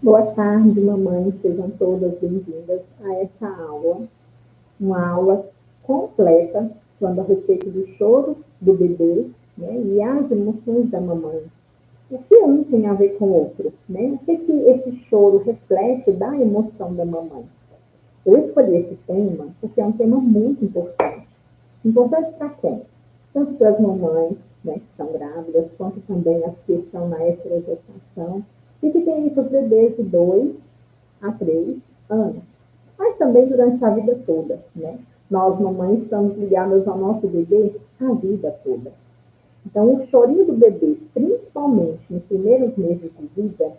Boa tarde, mamãe. Sejam todas bem-vindas a essa aula. Uma aula completa, falando a respeito do choro do bebê, né, e as emoções da mamãe. O que um tem a ver com o outro, né? O que esse choro reflete da emoção da mamãe? Eu escolhi esse tema porque é um tema muito importante. Importante para quem? Tanto para as mamães, né, que estão grávidas, quanto também as que estão na extragestação e que têm seus bebês de 2 a 3 anos. Mas também durante a vida toda, né? Nós, mamães, estamos ligadas ao nosso bebê a vida toda. Então, o chorinho do bebê, principalmente nos primeiros meses de vida,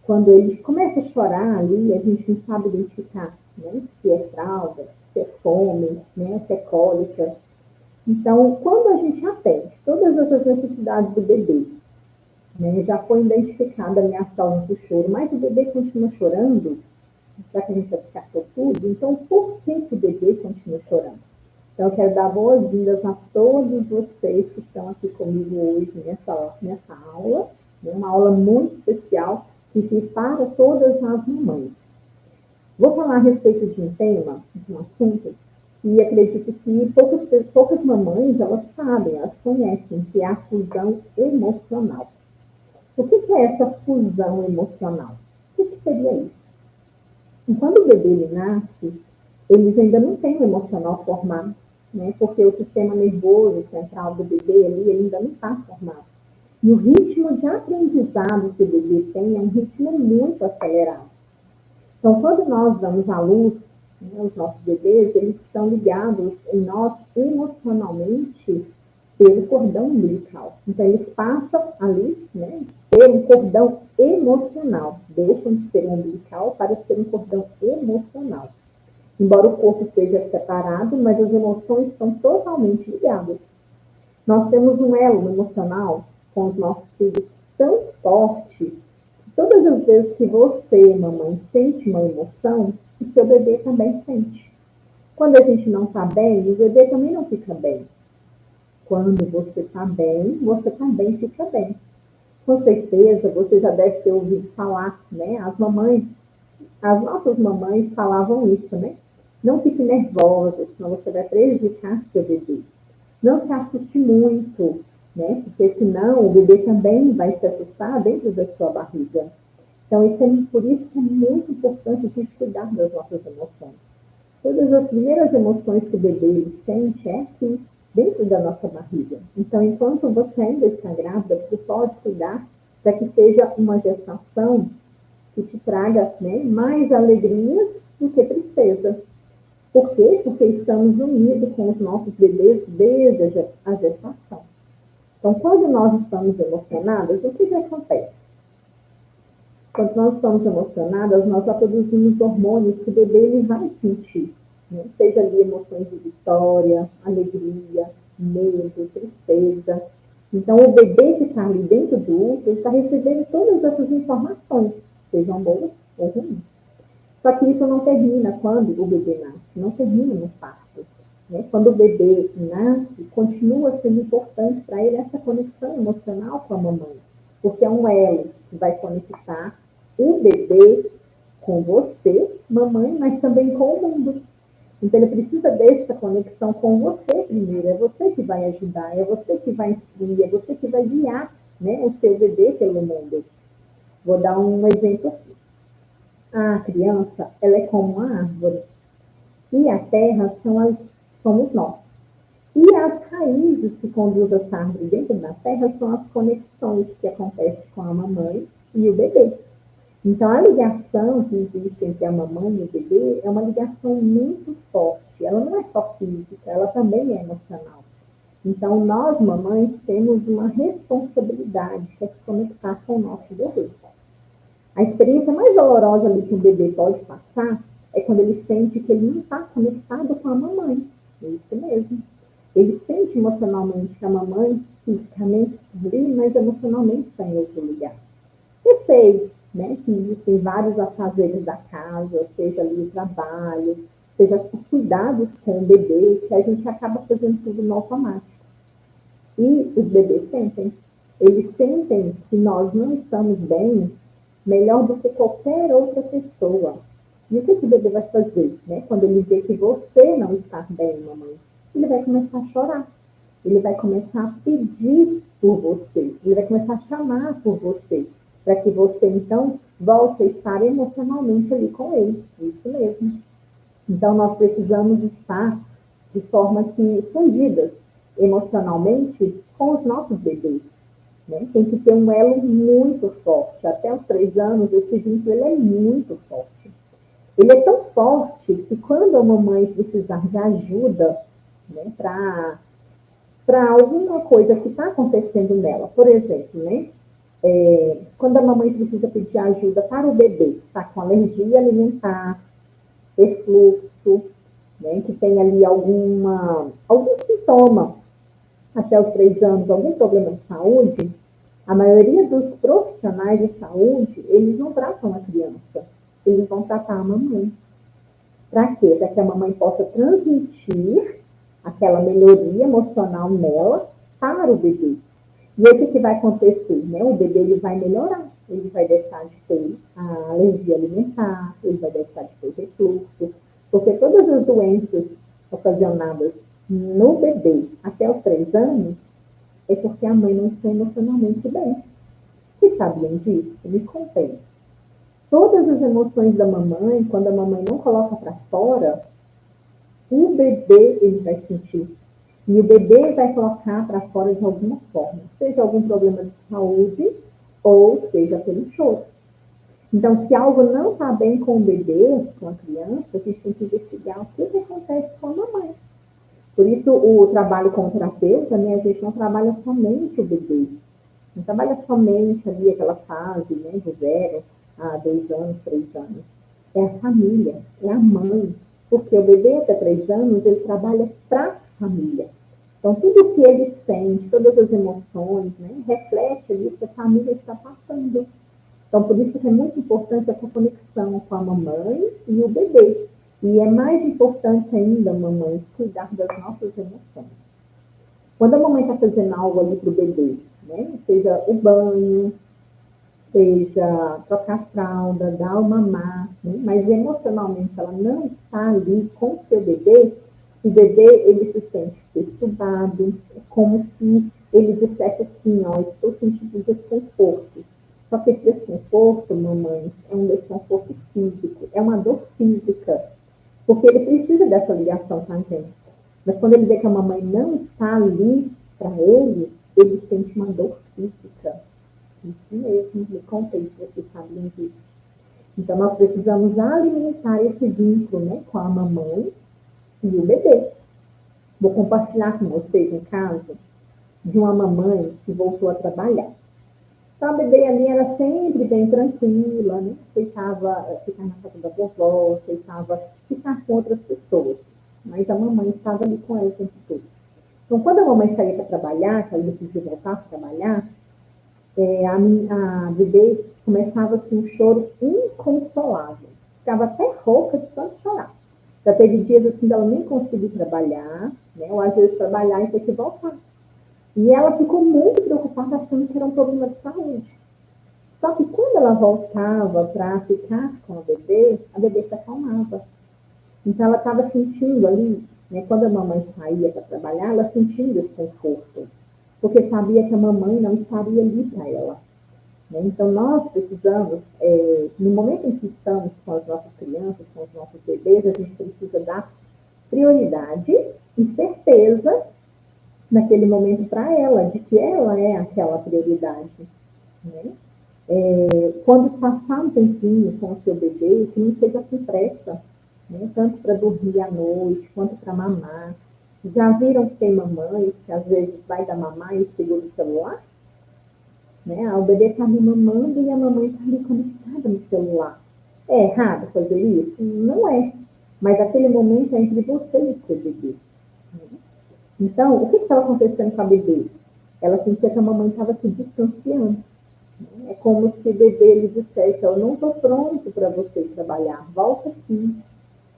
quando ele começa a chorar ali, a gente não sabe identificar, né? Se é fralda, se é fome, né? Se é cólica. Então, quando a gente atende todas essas necessidades do bebê, né? Já foi identificada a minha causas do choro, mas o bebê continua chorando, já que a gente já descartou tudo, então por que o bebê continua chorando? Então, eu quero dar boas-vindas a todos vocês que estão aqui comigo hoje nessa aula, né? Uma aula muito especial que fiz para todas as mamães. Vou falar a respeito de um tema, de um assunto, e acredito que poucas mamães, elas sabem, elas conhecem, que é a fusão emocional. O que é essa fusão emocional? O que seria isso? E quando o bebê ele nasce, eles ainda não têm o emocional formado, né? Porque o sistema nervoso central do bebê ali, ele ainda não está formado. E o ritmo de aprendizado que o bebê tem é um ritmo muito acelerado. Então, quando nós damos à luz, né, os nossos bebês, eles estão ligados em nós emocionalmente pelo cordão umbilical. Então, eles passam ali, né, ter um cordão emocional. Deixam de ser um umbilical para ser um cordão emocional. Embora o corpo esteja separado, mas as emoções estão totalmente ligadas. Nós temos um elo emocional com os nossos filhos tão forte. Todas as vezes que você, mamãe, sente uma emoção, o seu bebê também sente. Quando a gente não está bem, o bebê também não fica bem. Quando você está bem, você também fica bem. Com certeza, você já deve ter ouvido falar, né? As nossas mamães falavam isso, né? Não fique nervosa, senão você vai prejudicar seu bebê. Não se assuste muito, né? Porque senão o bebê também vai se assustar dentro da sua barriga. Então, por isso que é muito importante a gente cuidar das nossas emoções. Todas as primeiras emoções que o bebê sente é aqui, dentro da nossa barriga. Então, enquanto você ainda está grávida, você pode cuidar para que seja uma gestação que te traga, né, mais alegrias do que tristeza. Por quê? Porque estamos unidos com os nossos bebês desde a gestação. Então, quando nós estamos emocionadas, o que acontece? Quando nós estamos emocionadas, nós já produzimos hormônios que o bebê ele vai sentir, né? Seja ali emoções de vitória, alegria, medo, tristeza. Então, o bebê que está ali dentro do útero está recebendo todas essas informações, sejam boas ou ruins. Só que isso não termina quando o bebê nasce, não termina no parto. Né? Quando o bebê nasce, continua sendo importante para ele essa conexão emocional com a mamãe, porque é um elo que vai conectar o bebê com você, mamãe, mas também com o mundo. Então, ele precisa dessa conexão com você primeiro. É você que vai ajudar, é você que vai instruir, é você que vai guiar, né, o seu bebê pelo mundo. Vou dar um exemplo aqui. A criança, ela é como uma árvore. E a terra somos nós. E as raízes que conduzem essa árvore dentro da terra são as conexões que acontecem com a mamãe e o bebê. Então, a ligação que existe entre a mamãe e o bebê é uma ligação muito forte. Ela não é só física, ela também é emocional. Então, nós, mamães, temos uma responsabilidade que é se conectar com o nosso bebê. A experiência mais dolorosa ali que o bebê pode passar é quando ele sente que ele não está conectado com a mamãe. É isso mesmo. Ele sente emocionalmente que a mamãe, fisicamente, está ali, mas emocionalmente está em outro lugar. Eu sei, né, que existem vários afazeres da casa, seja ali o trabalho, seja os cuidados com o bebê, que a gente acaba fazendo tudo no automático. E os bebês sentem. Eles sentem que nós não estamos bem melhor do que qualquer outra pessoa. E o que o bebê vai fazer, né? Quando ele vê que você não está bem, mamãe? Ele vai começar a chorar. Ele vai começar a pedir por você. Ele vai começar a chamar por você. Para que você, então, volte a estar emocionalmente ali com ele. Isso mesmo. Então, nós precisamos estar de forma que fundidas emocionalmente com os nossos bebês. Né? Tem que ter um elo muito forte. Até os 3 anos, esse vínculo ele é muito forte. Ele é tão forte que quando a mamãe precisar de ajuda, né, para alguma coisa que está acontecendo nela, por exemplo, né, quando a mamãe precisa pedir ajuda para o bebê, está com alergia alimentar, refluxo, né, que tem ali algum sintoma até os 3 anos, algum problema de saúde, a maioria dos profissionais de saúde, eles não tratam a criança, eles vão tratar a mamãe. Para quê? Para que a mamãe possa transmitir aquela melhoria emocional nela para o bebê. E aí o que vai acontecer? Né? O bebê ele vai melhorar, ele vai deixar de ter a alergia alimentar, ele vai deixar de ter refluxo, porque todas as doenças ocasionadas no bebê até os 3 anos é porque a mãe não está emocionalmente bem. Vocês sabiam disso? Me contem. Todas as emoções da mamãe, quando a mamãe não coloca para fora, o bebê ele vai sentir. E o bebê vai colocar para fora de alguma forma, seja algum problema de saúde ou seja pelo choro. Então, se algo não está bem com o bebê, com a criança, a gente tem que investigar o que acontece com a mamãe. Por isso, o trabalho com o terapeuta, né, a gente não trabalha somente o bebê. Não trabalha somente ali aquela fase, né, de 0 a 2 anos, 3 anos. É a família, é a mãe. Porque o bebê até 3 anos, ele trabalha para a família. Então, tudo que ele sente, todas as emoções, né, reflete ali o que a família está passando. Então, por isso que é muito importante essa conexão com a mamãe e o bebê. E é mais importante ainda, mamãe, cuidar das nossas emoções. Quando a mamãe está fazendo algo ali para o bebê, né, seja o banho, seja trocar a fralda, dar o mamar, né, mas emocionalmente ela não está ali com o seu bebê, o bebê ele se sente perturbado, é como se ele dissesse assim, ó, estou sentindo desconforto. Só que esse desconforto, mamãe, é um desconforto físico, é uma dor física, porque ele precisa dessa ligação com a gente. Mas quando ele vê que a mamãe não está ali para ele sente uma dor física. Isso mesmo, me contei se vocês sabiam disso. Então, nós precisamos alimentar esse vínculo, né, com a mamãe e o bebê. Vou compartilhar com vocês um caso de uma mamãe que voltou a trabalhar. Então, a bebê ali era sempre bem tranquila, né? Aceitava ficar na casa da vovó, aceitava ficar com outras pessoas. Mas a mamãe estava ali com ela o tempo todo. Então, quando a mamãe saía para trabalhar, que ela decidiu voltar para trabalhar, a bebê começava assim, um choro inconsolável. Ficava até rouca de tanto chorar. Já teve dias assim dela nem conseguir trabalhar, né? Ou às vezes trabalhar e ter que voltar. E ela ficou muito preocupada, achando que era um problema de saúde. Só que quando ela voltava para ficar com a bebê se acalmava. Então ela estava sentindo ali, né, quando a mamãe saía para trabalhar, ela sentia esse conforto. Porque sabia que a mamãe não estaria ali para ela. Né? Então nós precisamos, no momento em que estamos com as nossas crianças, com os nossos bebês, a gente precisa dar prioridade e certeza naquele momento para ela, de que ela é aquela prioridade. Né? Quando passar um tempinho com o seu bebê, que não seja com pressa, né? Tanto para dormir à noite, quanto para mamar. Já viram que tem mamães que às vezes vai dar mamar e segura o celular? Né? O bebê está me mamando e a mamãe está ali conectada no celular. É errado fazer isso? Não é. Mas aquele momento é entre você e o seu bebê. Né? Então, o que estava acontecendo com a bebê? Ela sentia que a mamãe estava se distanciando. É como se o bebê lhe dissesse, eu não estou pronto para você trabalhar, volta aqui.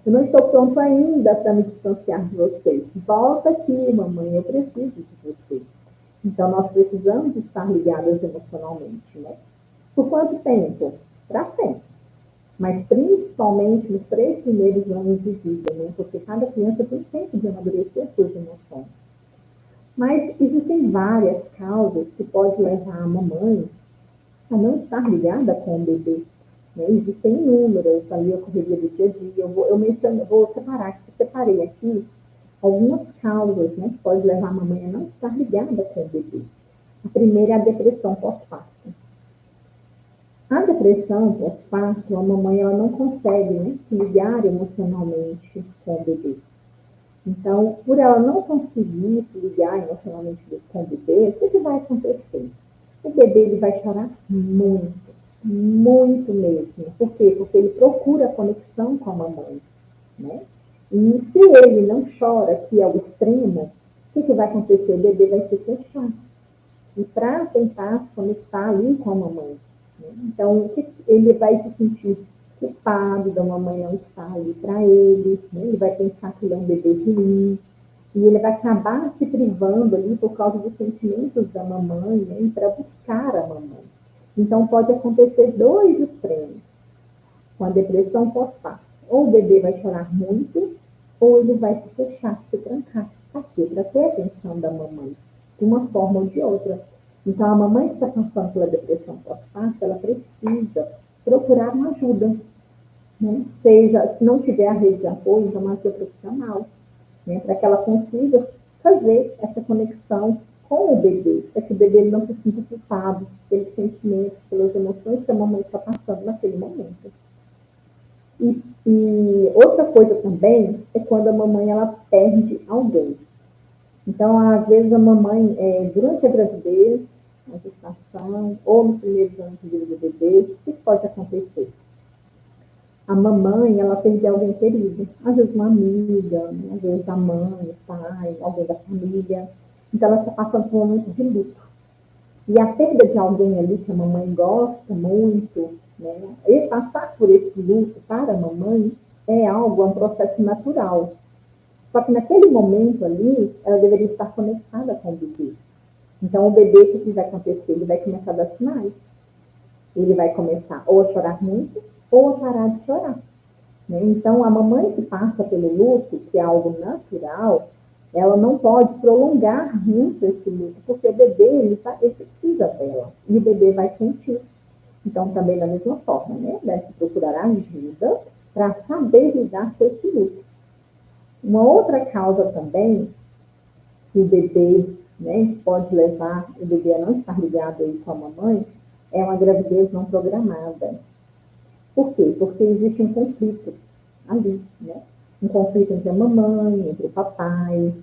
Eu não estou pronto ainda para me distanciar de você. Volta aqui, mamãe, eu preciso de você. Então, nós precisamos estar ligadas emocionalmente, né? Por quanto tempo? para sempre. Mas principalmente nos 3 primeiros anos de vida, né? Porque cada criança tem tempo de amadurecer as suas emoções. Mas existem várias causas que podem levar a mamãe a não estar ligada com o bebê. Né? Existem inúmeras ali, a correria do dia a dia. Vou separei aqui algumas causas, né, que podem levar a mamãe a não estar ligada com o bebê. A primeira é a depressão pós-parto. A depressão pós-parto, a mamãe ela não consegue, né, se ligar emocionalmente com o bebê. Então, por ela não conseguir se ligar emocionalmente com o bebê, o que vai acontecer? O bebê ele vai chorar muito, muito mesmo. Por quê? Porque ele procura conexão com a mamãe, né? E se ele não chora, que é o extremo, o que vai acontecer? O bebê vai se fechar. E para tentar se conectar ali com a mamãe. Né? Então, ele vai se sentir culpado da mamãe não estar ali para ele, né? Ele vai pensar que ele é um bebê ruim, e ele vai acabar se privando ali por causa dos sentimentos da mamãe, né? Para buscar a mamãe. Então, pode acontecer 2 extremos com a depressão pós-parto. Ou o bebê vai chorar muito, ou ele vai se fechar, se trancar. Para quê? Para ter a atenção da mamãe, de uma forma ou de outra. Então, a mamãe que está passando pela depressão pós-parto, ela precisa procurar uma ajuda. Né? Seja, se não tiver a rede de apoio, então uma ajuda profissional. Né? Para que ela consiga fazer essa conexão com o bebê, para que o bebê não se sinta culpado pelos sentimentos, pelas emoções que a mamãe está passando naquele momento. E outra coisa também é quando a mamãe ela perde alguém. Então, às vezes, a mamãe, durante a gravidez, a gestação, ou nos primeiros anos de vida do bebê, o que pode acontecer? A mamãe, ela perdeu alguém querido. Às vezes, uma amiga, né? Às vezes, a mãe, o pai, alguém da família. Então, ela está passando por um momento de luto. E a perda de alguém ali que a mamãe gosta muito, né? E passar por esse luto para a mamãe é algo, é um processo natural. Só que naquele momento ali, ela deveria estar conectada com o bebê. Então, o bebê, o que vai acontecer? Ele vai começar a dar sinais. Ele vai começar ou a chorar muito, ou a parar de chorar. Né? Então, a mamãe que passa pelo luto, que é algo natural, ela não pode prolongar muito esse luto, porque o bebê ele precisa dela, e o bebê vai sentir. Então, também da mesma forma, né? Deve procurar ajuda para saber lidar com esse luto. Uma outra causa também que o bebê, né, pode levar o bebê a não estar ligado aí com a mamãe é uma gravidez não programada. Por quê? Porque existe um conflito ali, né? Um conflito entre a mamãe, entre o papai,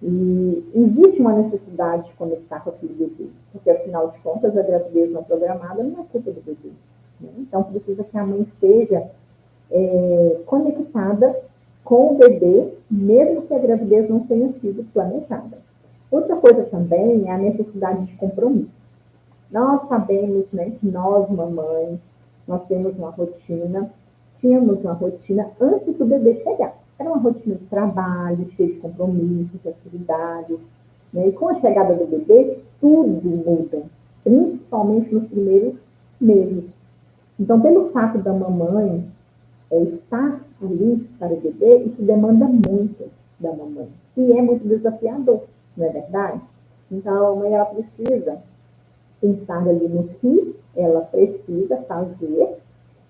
e existe uma necessidade de conectar com aquele bebê, porque afinal de contas a gravidez não programada não é culpa do bebê. Né? Então precisa que a mãe esteja conectada com o bebê, mesmo que a gravidez não tenha sido planejada. Outra coisa também é a necessidade de compromisso. Nós sabemos, né, que nós, mamães, nós tínhamos uma rotina antes do bebê chegar. Era uma rotina de trabalho, cheia de compromissos, atividades. Né? E com a chegada do bebê, tudo muda, principalmente nos primeiros meses. Então, pelo fato da mamãe estar ali para o bebê, isso demanda muito da mamãe. E é muito desafiador, não é verdade? Então, a mãe ela precisa pensar ali no que ela precisa fazer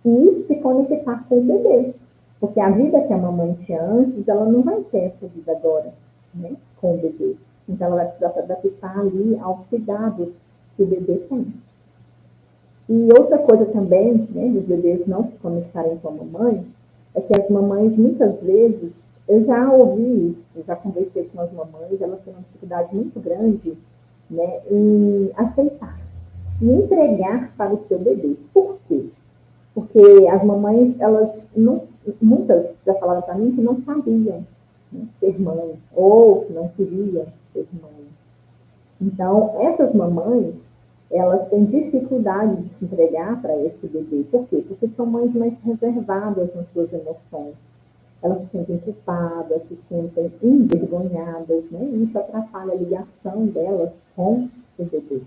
e se conectar com o bebê. Porque a vida que a mamãe tinha antes, ela não vai ter essa vida agora, né, com o bebê. Então, ela vai precisar se adaptar ali aos cuidados que o bebê tem. E outra coisa também, né, dos bebês não se conectarem com a mamãe, é que as mamães, muitas vezes, eu já ouvi isso, eu já conversei com as mamães, elas têm uma dificuldade muito grande, né, em aceitar e entregar para o seu bebê. Por quê? Porque as mamães, elas não, muitas já falaram para mim que não sabiam, né, ser mãe, ou que não queriam ser mãe. Então, essas mamães, elas têm dificuldade de se entregar para esse bebê. Por quê? Porque são mães mais reservadas nas suas emoções. Elas se sentem culpadas, se sentem envergonhadas, né? E isso atrapalha a ligação delas com o bebê.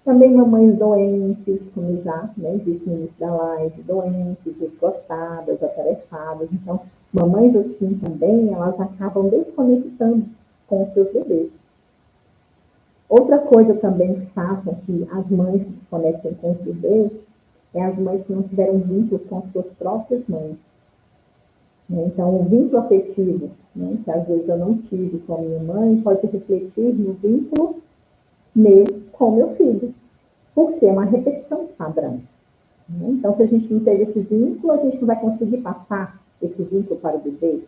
Também mamães doentes, como já disse no início da live, doentes, esgotadas, atarefadas. Então, mamães assim também, elas acabam desconectando com os seus bebês. Outra coisa também que façam que as mães se desconectem com os bebês é as mães que não tiveram vínculo com as suas próprias mães. Então, o vínculo afetivo, que às vezes eu não tive com a minha mãe, pode refletir no vínculo meu com meu filho, porque é uma repetição de padrão. Então, se a gente não teve esse vínculo, a gente não vai conseguir passar esse vínculo para o bebê.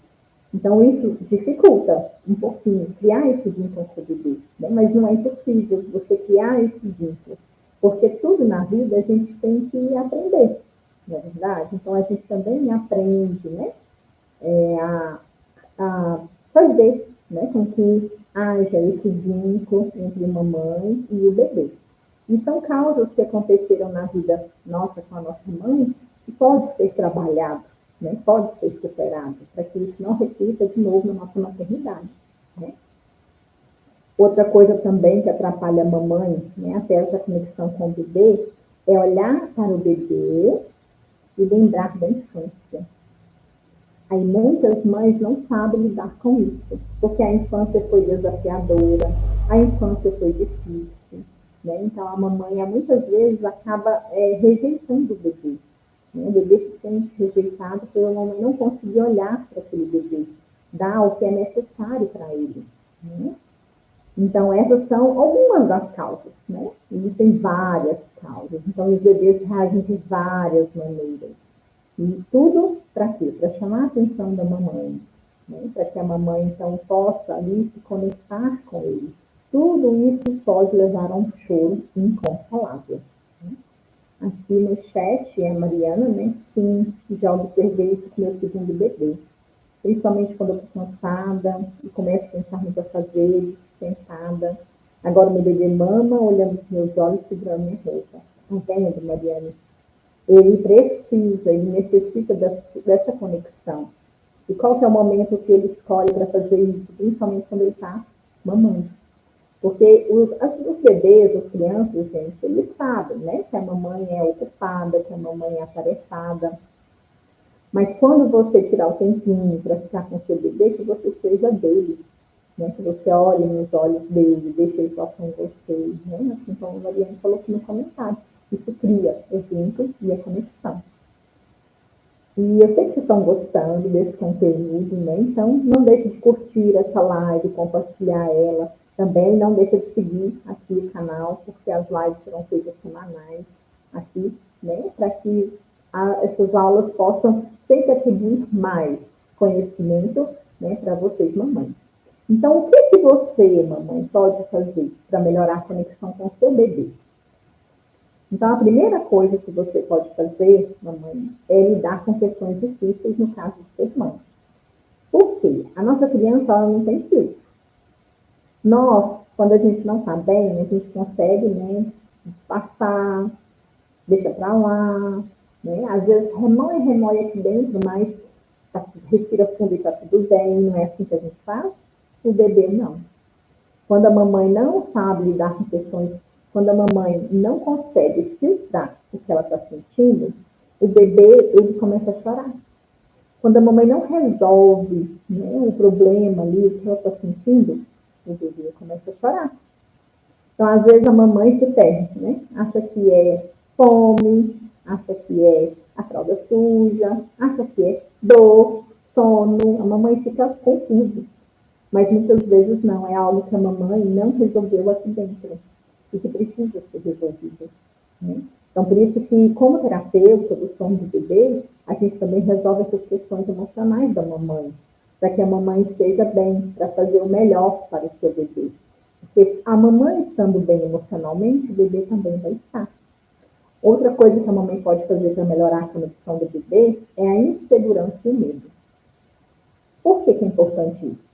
Então, isso dificulta um pouquinho criar esse vínculo com o bebê, mas não é impossível você criar esse vínculo, porque tudo na vida a gente tem que aprender, não é verdade? Então, a gente também aprende, a fazer com que haja esse vínculo entre uma mãe e o bebê. E são causas que aconteceram na vida nossa com a nossa mãe que pode ser trabalhado, pode ser superado, para que isso não repita de novo na nossa maternidade. Outra coisa também que atrapalha a mamãe, até essa conexão com o bebê, é olhar para o bebê e lembrar da infância. Aí muitas mães não sabem lidar com isso, porque a infância foi desafiadora, a infância foi difícil, Então a mamãe muitas vezes acaba rejeitando o bebê. O bebê se sente rejeitado porque a mamãe não conseguir olhar para aquele bebê, dar o que é necessário para ele. Então essas são algumas das causas. Existem várias causas, então os bebês reagem de várias maneiras. E tudo para quê? Para chamar a atenção da mamãe, para que a mamãe, então, possa ali se conectar com ele. Tudo isso pode levar a um choro inconsolável. Aqui no chat, a Mariana, sim, já observei isso com meu segundo bebê. Principalmente quando eu estou cansada e começo a pensar muito a fazer, sentada. Agora o meu bebê mama, olhando nos meus olhos, segurando minha roupa. Entende, Mariana? Ele precisa, ele necessita dessa conexão. E qual que é o momento que ele escolhe para fazer isso? Principalmente quando ele está mamando. Porque os bebês, as crianças, gente, eles sabem, que a mamãe é ocupada, que a mamãe é atarefada. Mas quando você tirar o tempinho para ficar com o seu bebê, que você seja dele. Que você olhe nos olhos dele, deixe ele tocar em você. Assim como a Mariana falou aqui no comentário. Isso cria o vínculo e a conexão. E eu sei que vocês estão gostando desse conteúdo, Então, não deixe de curtir essa live, compartilhar ela. Também não deixe de seguir aqui o canal, porque as lives serão feitas semanais aqui, Para que essas aulas possam sempre atribuir mais conhecimento, para vocês, mamães. Então, o que você, mamãe, pode fazer para melhorar a conexão com o seu bebê? Então, a primeira coisa que você pode fazer, mamãe, é lidar com questões difíceis no caso de ser mãe. Por quê? A nossa criança, ela não tem filtro. Nós, quando a gente não está bem, a gente consegue, passar, deixa para lá, Às vezes remói aqui dentro, mas respira fundo e está tudo bem, não é assim que a gente faz? O bebê não. Quando a mamãe não sabe lidar com questões, quando a mamãe não consegue filtrar o que ela está sentindo, o bebê, ele começa a chorar. Quando a mamãe não resolve o problema ali, o que ela está sentindo, o bebê começa a chorar. Então, às vezes, a mamãe se perde, Acha que é fome, acha que é a fralda suja, acha que é dor, sono. A mamãe fica confusa. Mas muitas vezes não, é algo que a mamãe não resolveu aqui dentro e que precisa ser resolvido. Então, por isso que, como terapeuta do sono do bebê, a gente também resolve essas questões emocionais da mamãe, para que a mamãe esteja bem, para fazer o melhor para o seu bebê. Porque a mamãe estando bem emocionalmente, o bebê também vai estar. Outra coisa que a mamãe pode fazer para melhorar a conexão do bebê é a insegurança e o medo. Por que é importante isso?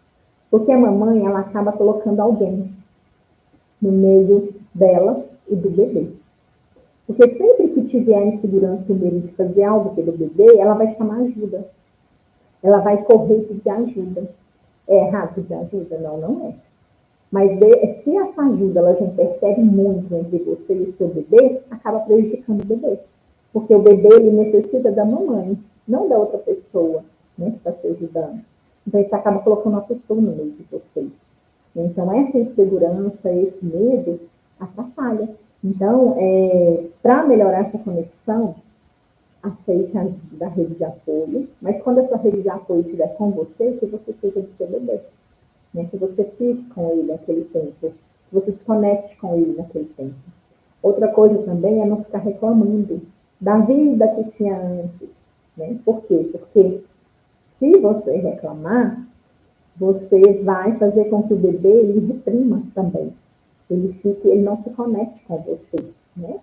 Porque a mamãe, ela acaba colocando alguém no meio dela e do bebê. Porque sempre que tiver a insegurança e o medo de fazer algo pelo bebê, ela vai chamar ajuda. Ela vai correr pedir ajuda. É errado pedir ajuda? Não, não é. Mas se essa ajuda ela já interfere muito entre você e o seu bebê, acaba prejudicando o bebê. Porque o bebê ele necessita da mamãe, não da outra pessoa, né, que está te ajudando. Então isso acaba colocando uma pessoa no meio de vocês. Então essa insegurança, esse medo, atrapalha. Então, para melhorar essa conexão, aceite a ajuda da rede de apoio, mas quando essa rede de apoio estiver com você, que você seja do seu bebê. Né? Que você fique com ele naquele tempo, que você se conecte com ele naquele tempo. Outra coisa também é não ficar reclamando da vida que tinha antes. Né? Por quê? Porque se você reclamar, você vai fazer com que o bebê ele reprima também. Ele não se conecte com você. Né?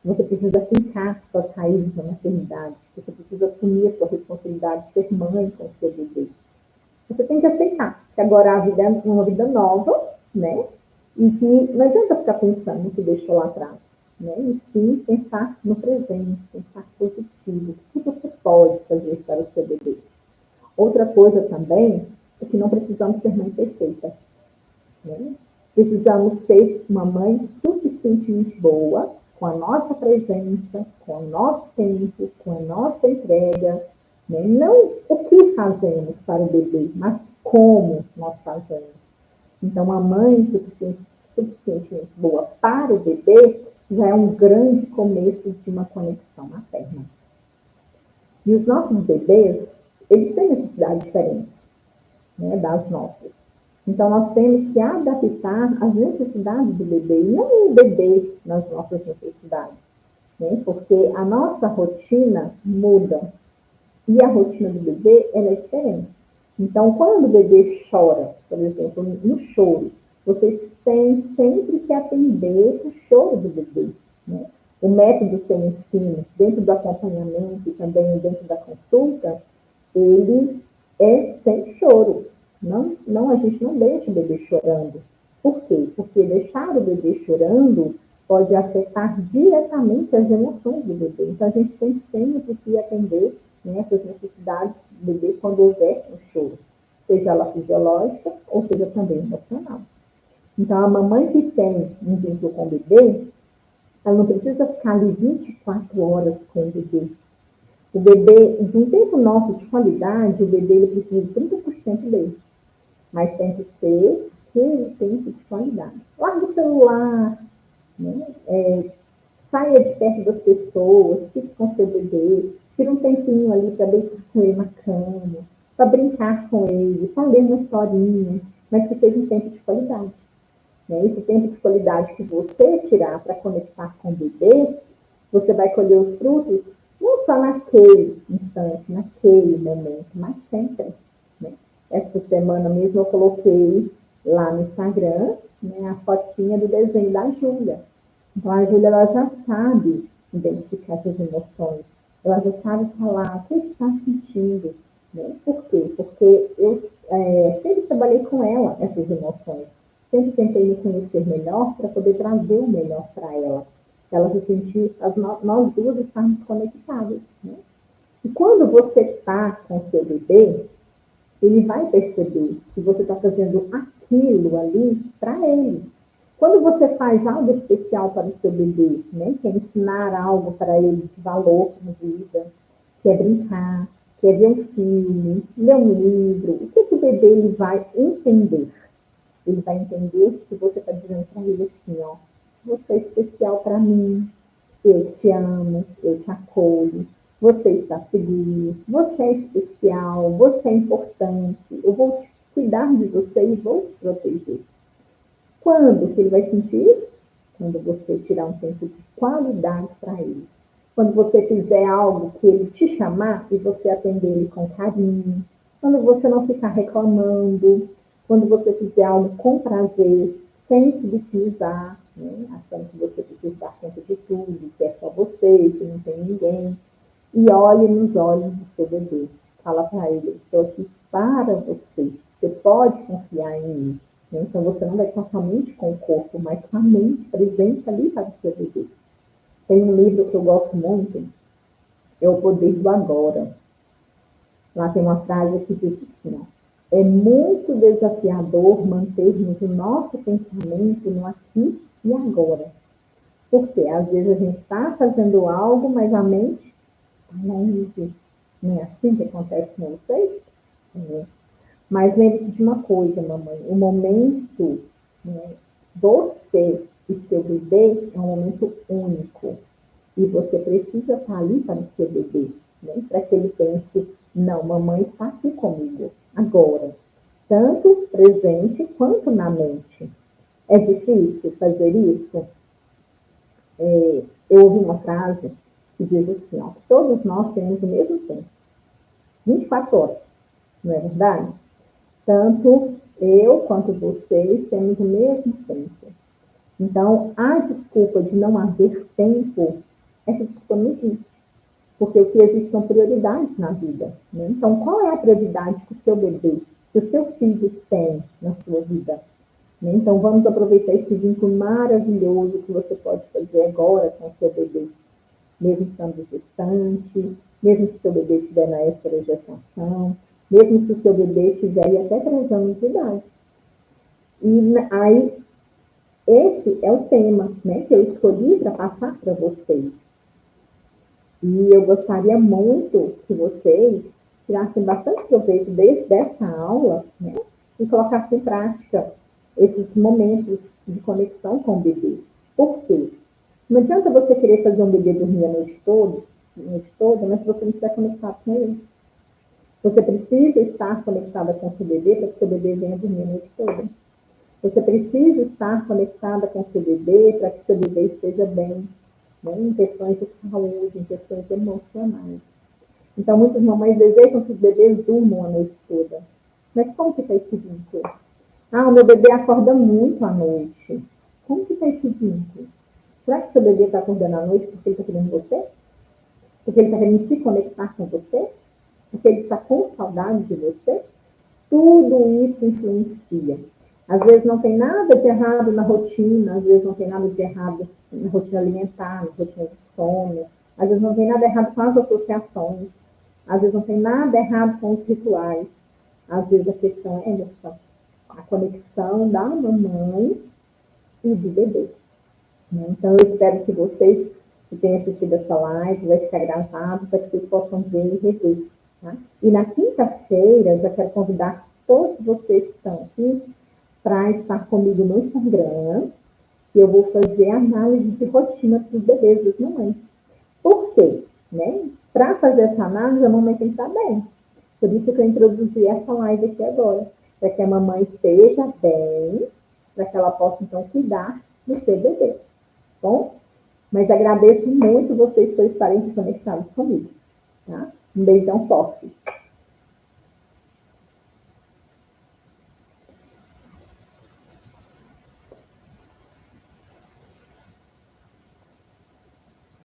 Você precisa fincar suas raízes na maternidade. Você precisa assumir a sua responsabilidade de ser mãe com o seu bebê. Você tem que aceitar que agora a vida é uma vida nova, né? E que não adianta ficar pensando no que deixou lá atrás, né? E sim pensar no presente, pensar positivo. O que você pode fazer para o seu bebê? Outra coisa também é que não precisamos ser mãe perfeita, né? Precisamos ser uma mãe suficientemente boa, com a nossa presença, com o nosso tempo, com a nossa entrega, né? Não o que fazemos para o bebê, mas como nós fazemos. Então, uma mãe suficientemente boa para o bebê já é um grande começo de uma conexão materna. E os nossos bebês, eles têm necessidades diferentes, né, das nossas. Então, nós temos que adaptar as necessidades do bebê, e não o bebê nas nossas necessidades, né? Porque a nossa rotina muda e a rotina do bebê ela é diferente. Então, quando o bebê chora, por exemplo, no choro, vocês têm sempre que atender o choro do bebê. Né? O método que eu ensino, dentro do acompanhamento e também dentro da consulta, ele é sem choro. A gente não deixa o bebê chorando. Por quê? Porque deixar o bebê chorando pode afetar diretamente as emoções do bebê. Então, a gente tem sempre que atender, né, essas necessidades do bebê quando houver um choro, seja ela fisiológica ou seja também emocional. Então, a mamãe que tem um vínculo com o bebê, ela não precisa ficar ali 24 horas com o bebê. O bebê, de um tempo nosso de qualidade, o bebê ele precisa de 30% dele. Mas tem que ser aquele tempo de qualidade. Larga o celular, né? Saia de perto das pessoas, fique com seu bebê, tira um tempinho ali para deitar com ele na cama, para brincar com ele, para ler uma historinha, mas que seja um tempo de qualidade. Né? Esse tempo de qualidade que você tirar para conectar com o bebê, você vai colher os frutos não só naquele instante, naquele momento, mas sempre. Né? Essa semana mesmo eu coloquei lá no Instagram, né, a fotinha do desenho da Júlia. Então a Júlia ela já sabe identificar essas emoções, ela já sabe falar o que está sentindo. Né? Por quê? Porque eu sempre trabalhei com ela essas emoções. Sempre tentei me conhecer melhor para poder trazer o melhor para ela. Ela se sentir, nós duas estarmos conectadas. Né? E quando você está com o seu bebê, ele vai perceber que você está fazendo aquilo ali para ele. Quando você faz algo especial para o seu bebê, né, que é ensinar algo para ele de valor na vida, que é brincar, que é ver um filme, ler um livro, o que o bebê ele vai entender? Ele vai entender que você está dizendo para ele assim, ó, você é especial para mim, eu te amo, eu te acolho, você está seguro, você é especial, você é importante, eu vou cuidar de você e vou te proteger. Quando que ele vai sentir isso? Quando você tirar um tempo de qualidade para ele. Quando você fizer algo que ele te chamar e você atender ele com carinho. Quando você não ficar reclamando. Quando você fizer algo com prazer, sem se vitimizar, né? Achando que você precisa dar conta de tudo, que é só você, que não tem ninguém. E olhe nos olhos do seu bebê. Fala para ele, estou aqui para você. Você pode confiar em mim. Então, você não vai estar somente com o corpo, mas com a mente presente ali para o seu bebê. Tem um livro que eu gosto muito, é O Poder do Agora. Lá tem uma frase que diz assim, ó, É muito desafiador mantermos o nosso pensamento no aqui e agora. Porque às vezes a gente está fazendo algo, mas a mente está longe. Não é assim que acontece com vocês? É. Mas lembre-se de uma coisa, mamãe: o momento, né, você e seu bebê é um momento único. E você precisa estar ali para o seu bebê, né? Para que ele pense: não, mamãe está aqui comigo, agora. Tanto presente quanto na mente. É difícil fazer isso? Eu ouvi uma frase que diz assim, ó: todos nós temos o mesmo tempo, 24 horas, não é verdade? Tanto eu quanto vocês temos o mesmo tempo. Então, a desculpa de não haver tempo, essa desculpa não existe. Porque o que existe são prioridades na vida. Né? Então, qual é a prioridade que o seu bebê, que o seu filho tem na sua vida? Né? Então, vamos aproveitar esse vínculo maravilhoso que você pode fazer agora com o seu bebê, mesmo estando gestante, mesmo se o seu bebê estiver na época da gestação, mesmo se o seu bebê tiver até 3 anos de idade. E aí, esse é o tema, né, que eu escolhi para passar para vocês. E eu gostaria muito que vocês tirassem bastante proveito dessa aula, né, e colocassem em prática esses momentos de conexão com o bebê. Por quê? Não adianta você querer fazer um bebê dormir a noite toda, mas se você não estiver conectado com ele. Você precisa estar conectada com o seu bebê para que seu bebê venha dormir a noite toda. Você precisa estar conectada com o seu bebê para que seu bebê esteja bem, né, em questões de saúde, em questões emocionais. Então, muitas mamães desejam que os bebês durmam a noite toda. Mas como que está esse vínculo? Ah, o meu bebê acorda muito à noite. Como que está esse vínculo? Será que seu bebê está acordando à noite porque ele está querendo você? Porque ele está querendo se conectar com você? Porque ele está com saudade de você? Tudo isso influencia. Às vezes não tem nada de errado na rotina, às vezes não tem nada de errado na rotina alimentar, na rotina de sono, às vezes não tem nada errado com as associações, às vezes não tem nada errado com os rituais, às vezes a questão é emoção, a conexão da mamãe e do bebê. Então, eu espero que vocês que tenham assistido essa live, vai ficar gravado para que vocês possam ver e rever. Tá? E na quinta-feira, já quero convidar todos vocês que estão aqui para estar comigo no Instagram, que eu vou fazer análise de rotina para os bebês das mamães. Por quê? Né? Para fazer essa análise, a mamãe tem que estar bem. Por isso que eu introduzi essa live aqui agora, para que a mamãe esteja bem, para que ela possa, então, cuidar do seu bebê. Bom? Mas agradeço muito vocês por estarem conectados comigo. Tá? Um beijão forte.